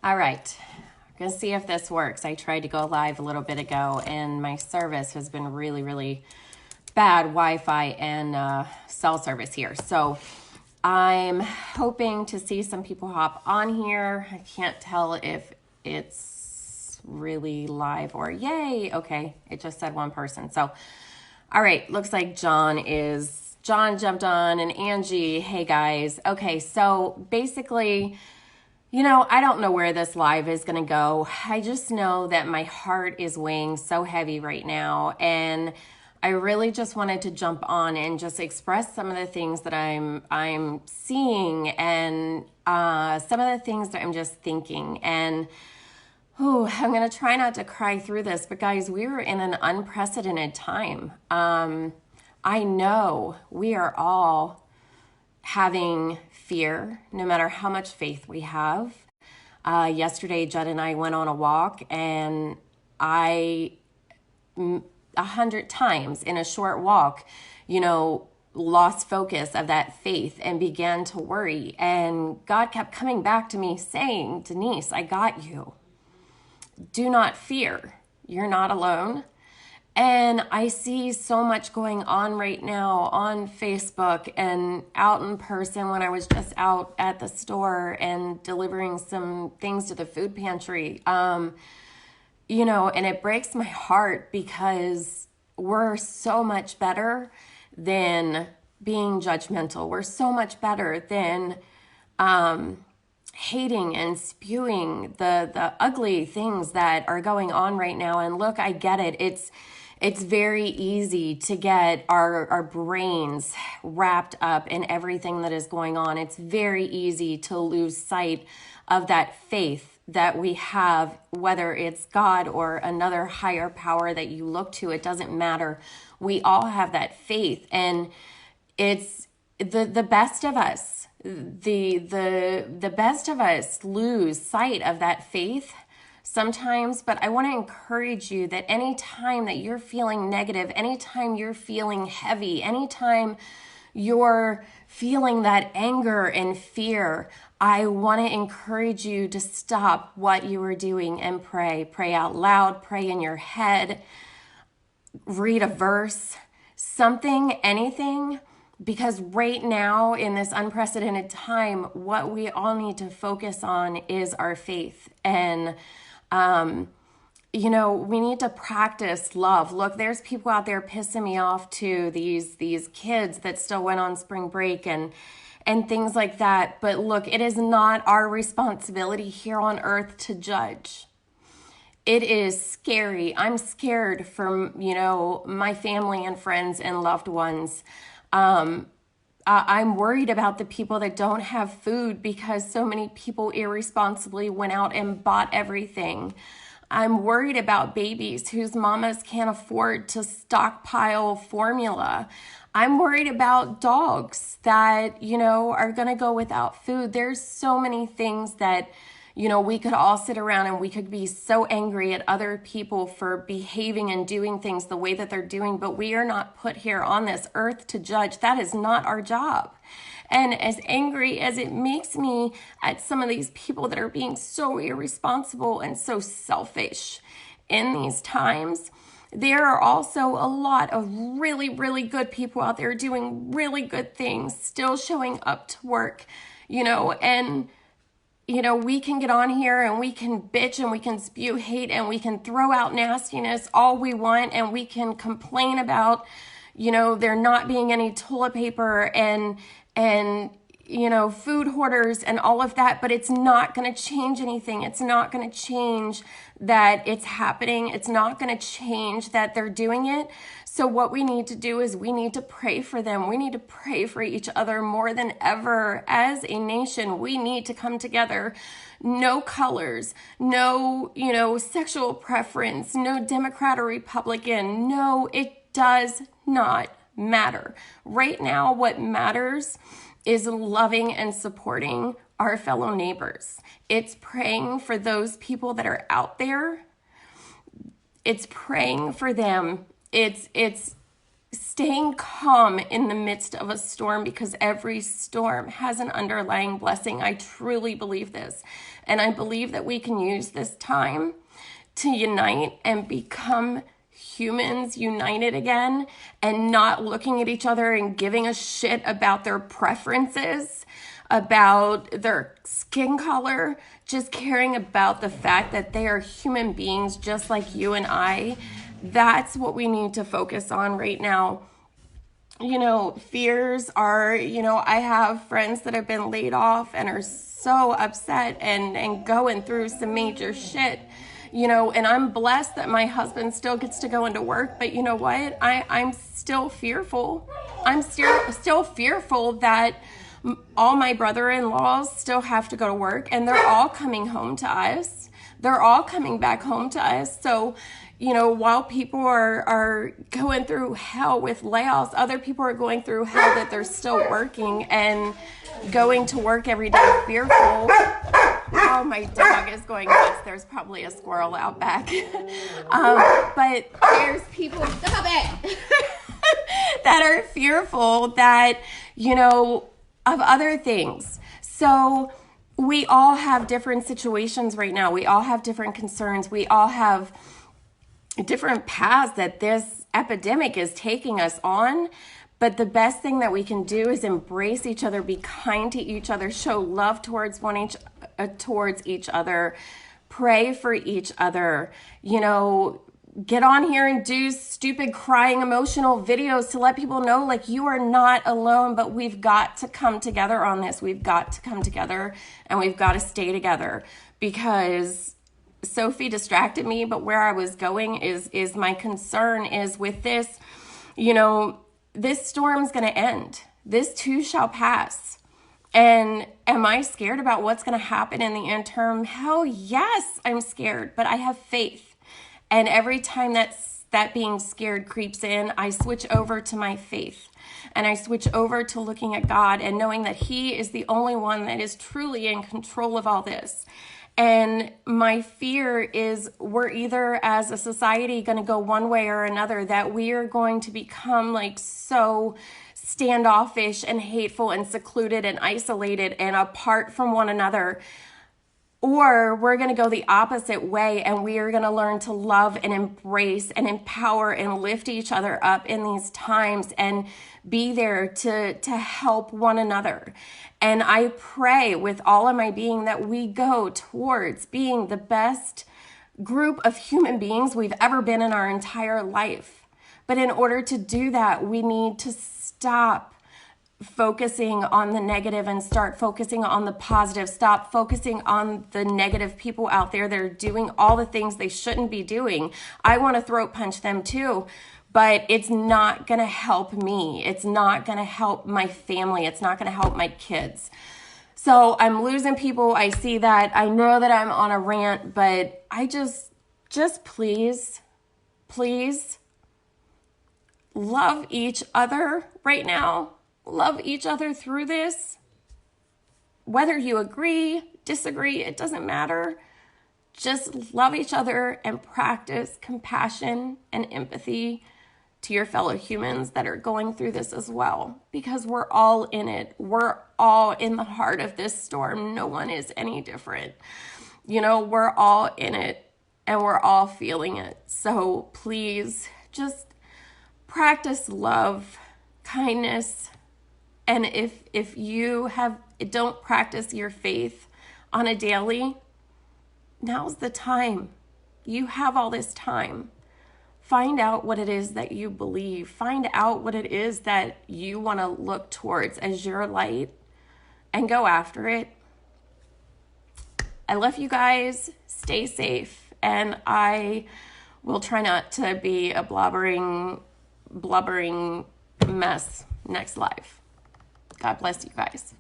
All right. I'm going to see if this works. I tried to go live a little bit ago, and my service has been really, really bad Wi-Fi and cell service here. So I'm hoping to see some people hop on here. I can't tell if it's really live or yay. Okay, it just said one person. So, all right, looks like John jumped on and Angie. Hey guys. Okay, so basically, I don't know where this live is going to go. I just know that my heart is weighing so heavy right now. And I really just wanted to jump on and just express some of the things that I'm seeing and some of the things that I'm just thinking. And I'm going to try not to cry through this. But guys, we're in an unprecedented time. I know we are all having fear, no matter how much faith we have. Yesterday, Judd and I went on a walk, and 100 times in a short walk, lost focus of that faith and began to worry. And God kept coming back to me saying, Denise, I got you. Do not fear. You're not alone. And I see so much going on right now on Facebook and out in person when I was just out at the store and delivering some things to the food pantry. And it breaks my heart because we're so much better than being judgmental. We're so much better than hating and spewing the ugly things that are going on right now. And look, I get it. It's very easy to get our brains wrapped up in everything that is going on. It's very easy to lose sight of that faith that we have, whether it's God or another higher power that you look to. It doesn't matter. We all have that faith, and it's the best of us. The best of us lose sight of that faith sometimes, but I want to encourage you that anytime that you're feeling negative, anytime you're feeling heavy, anytime you're feeling that anger and fear, I want to encourage you to stop what you are doing and pray. Pray out loud, pray in your head, read a verse, something, anything. Because right now, in this unprecedented time, what we all need to focus on is our faith. And we need to practice love. Look, there's people out there pissing me off too. These kids that still went on spring break and things like that. But look, it is not our responsibility here on earth to judge. It is scary. I'm scared for, my family and friends and loved ones. I'm worried about the people that don't have food because so many people irresponsibly went out and bought everything. I'm worried about babies whose mamas can't afford to stockpile formula. I'm worried about dogs that, are going to go without food. There's so many things that we could all sit around and we could be so angry at other people for behaving and doing things the way that they're doing, but we are not put here on this earth to judge. That is not our job. And as angry as it makes me at some of these people that are being so irresponsible and so selfish in these times, there are also a lot of really, really good people out there doing really good things, still showing up to work, and we can get on here and we can bitch and we can spew hate and we can throw out nastiness all we want, and we can complain about, there not being any toilet paper and food hoarders and all of that, but it's not going to change anything. It's not going to change that it's happening. It's not going to change that they're doing it. So what we need to do is we need to pray for them. We need to pray for each other more than ever. As a nation, we need to come together. No colors, no, sexual preference, no Democrat or Republican. No, it does not matter. Right now, what matters is loving and supporting our fellow neighbors. It's praying for those people that are out there. It's praying for them. It's staying calm in the midst of a storm, because every storm has an underlying blessing. I truly believe this. And I believe that we can use this time to unite and become humans united again, and not looking at each other and giving a shit about their preferences, about their skin color, just caring about the fact that they are human beings just like you and I. That's what we need to focus on right now. You know, fears are, you know, I have friends that have been laid off and are so upset and going through some major shit, you know, and I'm blessed that my husband still gets to go into work. But you know what? I'm still fearful. I'm still fearful that all my brother-in-laws still have to go to work, and they're all coming home to us. They're all coming back home to us. So, you know, while people are going through hell with layoffs, other people are going through hell that they're still working and going to work every day fearful. Oh, my dog is going nuts. There's probably a squirrel out back. But there's people that are fearful that, you know, of other things. So we all have different situations right now. We all have different concerns. We all have different paths that this epidemic is taking us on. But the best thing that we can do is embrace each other, be kind to each other, show love towards each other, pray for each other, you know, get on here and do stupid crying emotional videos to let people know, like, you are not alone. But we've got to come together on this. We've got to come together, and we've got to stay together, because Sophie distracted me. But where I was going is my concern is with this, you know, this storm's going to end. This too shall pass. And am I scared about what's going to happen in the interim? Hell yes, I'm scared, but I have faith. And every time that being scared creeps in, I switch over to my faith. And I switch over to looking at God and knowing that He is the only one that is truly in control of all this. And my fear is we're either as a society going to go one way or another, that we are going to become like so standoffish and hateful and secluded and isolated and apart from one another. Or we're going to go the opposite way, and we are going to learn to love and embrace and empower and lift each other up in these times and be there to help one another. And I pray with all of my being that we go towards being the best group of human beings we've ever been in our entire life. But in order to do that, we need to stop focusing on the negative and start focusing on the positive. Stop focusing on the negative people out there that are doing all the things they shouldn't be doing. I want to throat punch them too, but it's not going to help me. It's not going to help my family. It's not going to help my kids. So I'm losing people. I see that. I know that I'm on a rant, but I just please love each other right now. Love each other through this. Whether you agree, disagree, it doesn't matter. Just love each other and practice compassion and empathy to your fellow humans that are going through this as well, because we're all in it. We're all in the heart of this storm. No one is any different. You know, we're all in it and we're all feeling it. So please just practice love, kindness. And if you don't practice your faith on a daily, now's the time. You have all this time. Find out what it is that you believe. Find out what it is that you want to look towards as your light and go after it. I love you guys. Stay safe. And I will try not to be a blubbering mess next live. God bless you guys.